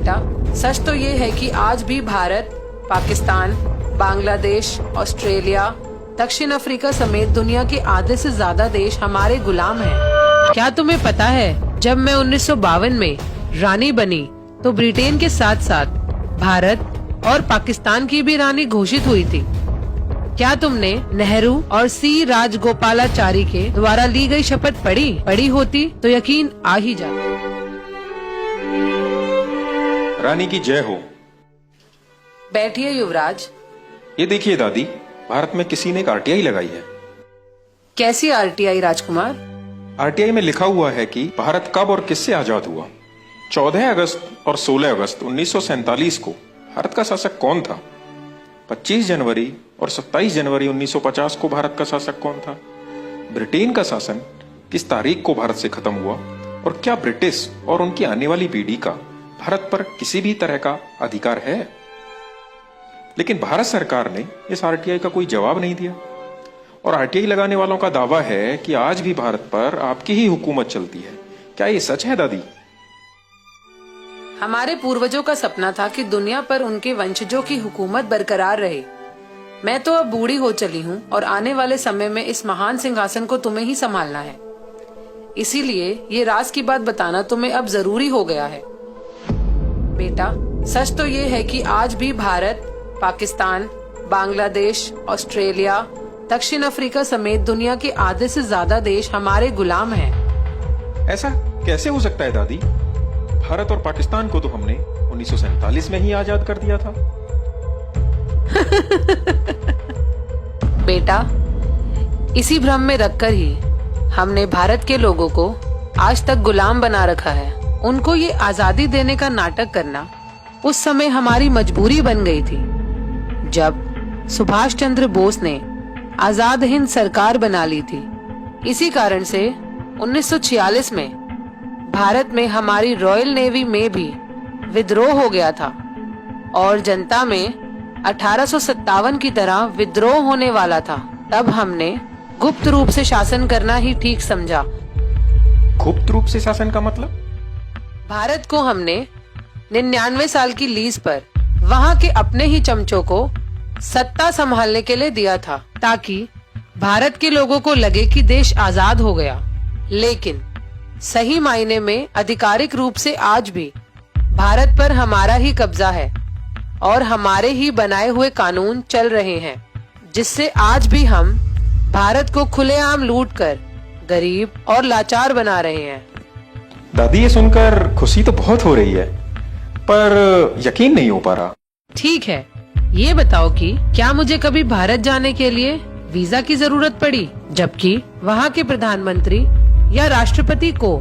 बेटा, सच तो ये है कि आज भी भारत, पाकिस्तान, बांग्लादेश, ऑस्ट्रेलिया, दक्षिण अफ्रीका समेत दुनिया के आधे से ज्यादा देश हमारे गुलाम हैं। क्या तुम्हें पता है, जब मैं 1952 में रानी बनी तो ब्रिटेन के साथ साथ भारत और पाकिस्तान की भी रानी घोषित हुई थी। क्या तुमने नेहरू और सी राजगोपालाचारी के द्वारा ली गई शपथ पढ़ी होती तो यकीन आ ही जाता। रानी की जय हो। बैठिए युवराज। ये देखिए दादी, भारत में किसी ने एक आरटीआई लगाई है। कैसी आरटीआई राजकुमार? आरटीआई में लिखा हुआ है कि भारत कब और किससे आजाद हुआ। 14 अगस्त और 16 अगस्त 1947 को भारत का शासक कौन था? 25 जनवरी और 27 जनवरी 1950 को भारत का शासक कौन था? ब्रिटेन का शासन किस तारीख को भारत से खत्म हुआ? और क्या ब्रिटिश और उनकी आने वाली पीढ़ी का भारत पर किसी भी तरह का अधिकार है? लेकिन भारत सरकार ने इस आरटीआई का कोई जवाब नहीं दिया और आरटीआई लगाने वालों का दावा है कि आज भी भारत पर आपकी ही हुकूमत चलती है। क्या ये सच है दादी? हमारे पूर्वजों का सपना था कि दुनिया पर उनके वंशजों की हुकूमत बरकरार रहे। मैं तो अब बूढ़ी हो चली हूँ और आने वाले समय में इस महान सिंहासन को तुम्हें ही संभालना है। इसीलिए ये राज की बात बताना तुम्हें अब जरूरी हो गया है। बेटा, सच तो ये है कि आज भी भारत, पाकिस्तान, बांग्लादेश, ऑस्ट्रेलिया, दक्षिण अफ्रीका समेत दुनिया के आधे से ज्यादा देश हमारे गुलाम हैं। ऐसा कैसे हो सकता है दादी? भारत और पाकिस्तान को तो हमने 1947 में ही आजाद कर दिया था। बेटा, इसी भ्रम में रखकर ही हमने भारत के लोगों को आज तक गुलाम बना रखा है। उनको ये आजादी देने का नाटक करना उस समय हमारी मजबूरी बन गई थी, जब सुभाष चंद्र बोस ने आजाद हिंद सरकार बना ली थी। इसी कारण से 1946 में भारत में हमारी रॉयल नेवी में भी विद्रोह हो गया था और जनता में 1857 की तरह विद्रोह होने वाला था। तब हमने गुप्त रूप से शासन करना ही ठीक समझा। गुप्त रूप से शासन का मतलब? भारत को हमने 99 साल की लीज पर वहाँ के अपने ही चमचों को सत्ता संभालने के लिए दिया था, ताकि भारत के लोगों को लगे कि देश आजाद हो गया। लेकिन सही मायने में आधिकारिक रूप से आज भी भारत पर हमारा ही कब्जा है और हमारे ही बनाए हुए कानून चल रहे हैं, जिससे आज भी हम भारत को खुलेआम लूटकर गरीब और लाचार बना रहे हैं। दादी, ये सुनकर खुशी तो बहुत हो रही है, पर यकीन नहीं हो पा रहा। ठीक है, ये बताओ कि क्या मुझे कभी भारत जाने के लिए वीजा की जरूरत पड़ी, जबकि वहाँ के प्रधानमंत्री या राष्ट्रपति को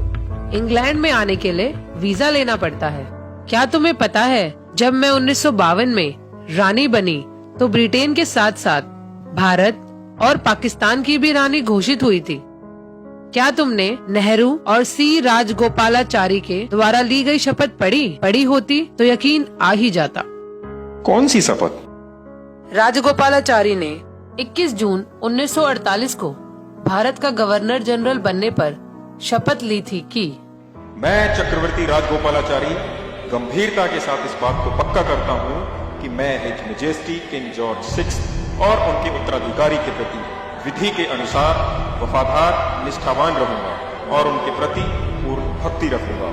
इंग्लैंड में आने के लिए वीजा लेना पड़ता है? क्या तुम्हें पता है, जब मैं 1952 में रानी बनी तो ब्रिटेन के साथ साथ भारत और पाकिस्तान की भी रानी घोषित हुई थी। क्या तुमने नेहरू और सी राजगोपालाचारी के द्वारा ली गई शपथ पढ़ी होती तो यकीन आ ही जाता। कौन सी शपथ? राजगोपालाचारी ने 21 जून 1948 को भारत का गवर्नर जनरल बनने पर शपथ ली थी कि मैं चक्रवर्ती राजगोपालाचारी गंभीरता के साथ इस बात को पक्का करता हूँ कि मैं हिज मैजेस्टी किंग जॉर्ज 6 और उनके उत्तराधिकारी के प्रति विधि के अनुसार वफादार, निष्ठावान रहूंगा और उनके प्रति पूर्ण भक्ति रखूंगा।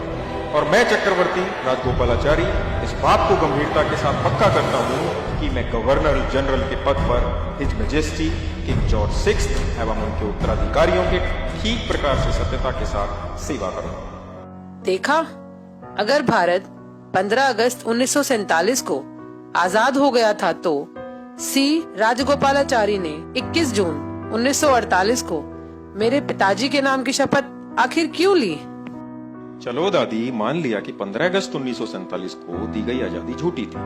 और मैं चक्रवर्ती राजगोपालाचारी इस बात को गंभीरता के साथ पक्का करता हूँ कि मैं गवर्नर जनरल के पद पर हिज मैजेस्टी किंग जॉर्ज 6 एवं उनके उत्तराधिकारियों के ठीक प्रकार से सत्यता के साथ सेवा करूंगा। देखा, अगर भारत 15 अगस्त 1947 को आजाद हो गया था तो सी राजगोपालाचारी ने 21 जून 1948 को मेरे पिताजी के नाम की शपथ आखिर क्यों ली? चलो दादी, मान लिया कि 15 अगस्त 1947 को दी गई आजादी झूठी थी,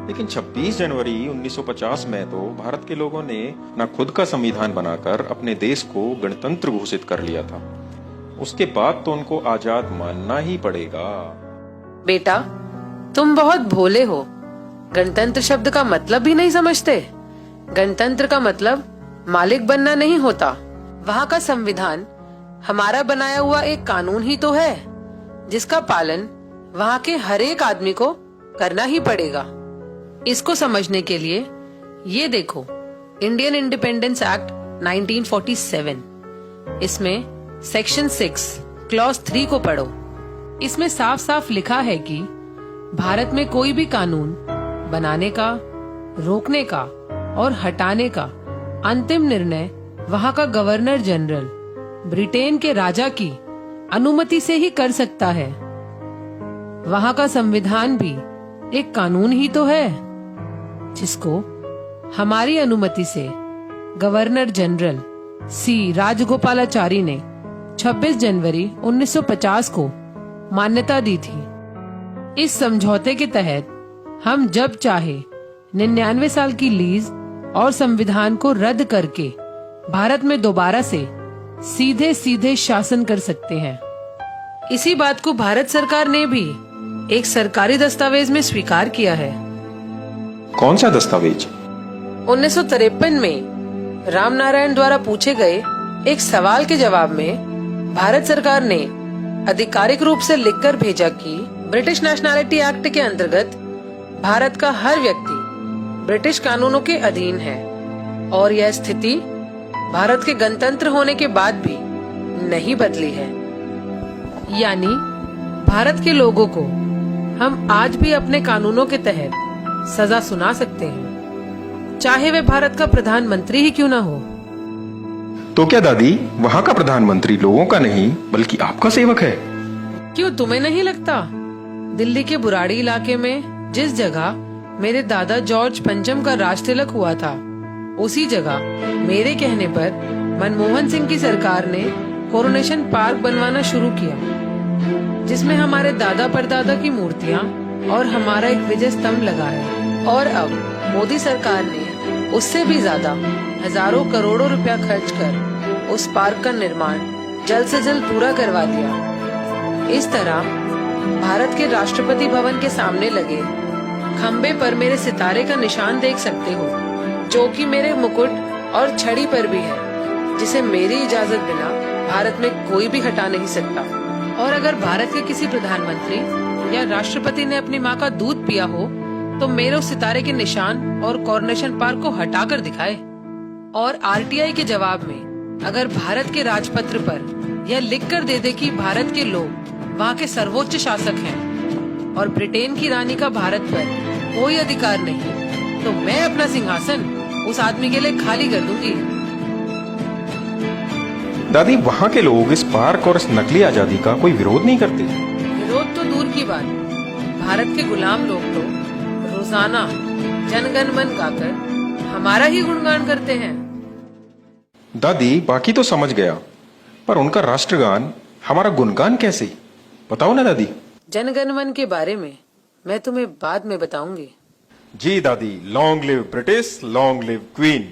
लेकिन 26 जनवरी 1950 में तो भारत के लोगों ने अपना खुद का संविधान बनाकर अपने देश को गणतंत्र घोषित कर लिया था। उसके बाद तो उनको आजाद मानना ही पड़ेगा। बेटा, तुम बहुत भोले हो। गणतंत्र शब्द का मतलब भी नहीं समझते। गणतंत्र का मतलब मालिक बनना नहीं होता। वहाँ का संविधान हमारा बनाया हुआ एक कानून ही तो है, जिसका पालन वहाँ के हर एक आदमी को करना ही पड़ेगा। इसको समझने के लिए ये देखो, इंडियन इंडिपेंडेंस एक्ट 1947, इसमें सेक्शन 6 क्लॉज 3 को पढ़ो। इसमें साफ साफ लिखा है कि भारत में कोई भी कानून बनाने का, रोकने का और हटाने का अंतिम निर्णय वहाँ का गवर्नर जनरल ब्रिटेन के राजा की अनुमति से ही कर सकता है। वहाँ का संविधान भी एक कानून ही तो है, जिसको हमारी अनुमति से गवर्नर जनरल सी राजगोपालाचारी ने 26 जनवरी 1950 को मान्यता दी थी। इस समझौते के तहत हम जब चाहे 99 साल की लीज और संविधान को रद्द करके भारत में दोबारा से सीधे सीधे शासन कर सकते हैं। इसी बात को भारत सरकार ने भी एक सरकारी दस्तावेज में स्वीकार किया है। कौन सा दस्तावेज? 1953 में रामनारायण द्वारा पूछे गए एक सवाल के जवाब में भारत सरकार ने आधिकारिक रूप से लिखकर भेजा कि ब्रिटिश नेशनैलिटी एक्ट के अंतर्गत भारत का हर व्यक्ति ब्रिटिश कानूनों के अधीन है और यह स्थिति भारत के गणतंत्र होने के बाद भी नहीं बदली है। यानी भारत के लोगों को हम आज भी अपने कानूनों के तहत सजा सुना सकते हैं, चाहे वे भारत का प्रधानमंत्री ही क्यों ना हो। तो क्या दादी, वहाँ का प्रधानमंत्री लोगों का नहीं बल्कि आपका सेवक है? क्यों तुम्हें नहीं लगता? दिल्ली के बुराड़ी इलाके में जिस जगह मेरे दादा जॉर्ज पंचम का राज तिलक हुआ था, उसी जगह मेरे कहने पर मनमोहन सिंह की सरकार ने कोरोनेशन पार्क बनवाना शुरू किया, जिसमें हमारे दादा परदादा की मूर्तियां और हमारा एक विजय स्तंभ लगा है। और अब मोदी सरकार ने उससे भी ज्यादा हजारों करोड़ों रुपया खर्च कर उस पार्क का निर्माण जल्द से जल्द पूरा करवा दिया। इस तरह भारत के राष्ट्रपति भवन के सामने लगे खम्बे पर मेरे सितारे का निशान देख सकते हो, जो कि मेरे मुकुट और छड़ी पर भी है, जिसे मेरी इजाजत बिना भारत में कोई भी हटा नहीं सकता। और अगर भारत के किसी प्रधानमंत्री या राष्ट्रपति ने अपनी माँ का दूध पिया हो तो मेरे उस सितारे के निशान और कोरोनेशन पार्क को हटाकर दिखाए। और आरटीआई के जवाब में अगर भारत के राजपत्र पर यह लिख कर दे कि भारत के लोग वहाँ के सर्वोच्च शासक हैं और ब्रिटेन की रानी का भारत पर कोई अधिकार नहीं, तो मैं अपना सिंहासन उस आदमी के लिए खाली कर दूंगी। दादी, वहाँ के लोग इस पार्क और इस नकली आजादी का कोई विरोध नहीं करते? विरोध तो दूर की बात, भारत के गुलाम लोग तो रोजाना जनगण मन गाकर हमारा ही गुणगान करते हैं। दादी, बाकी तो समझ गया, पर उनका राष्ट्रगान हमारा गुणगान कैसे? बताओ ना दादी। जनगण मन के बारे में मैं तुम्हें बाद में बताऊंगी। जी दादी, long live British, long live queen.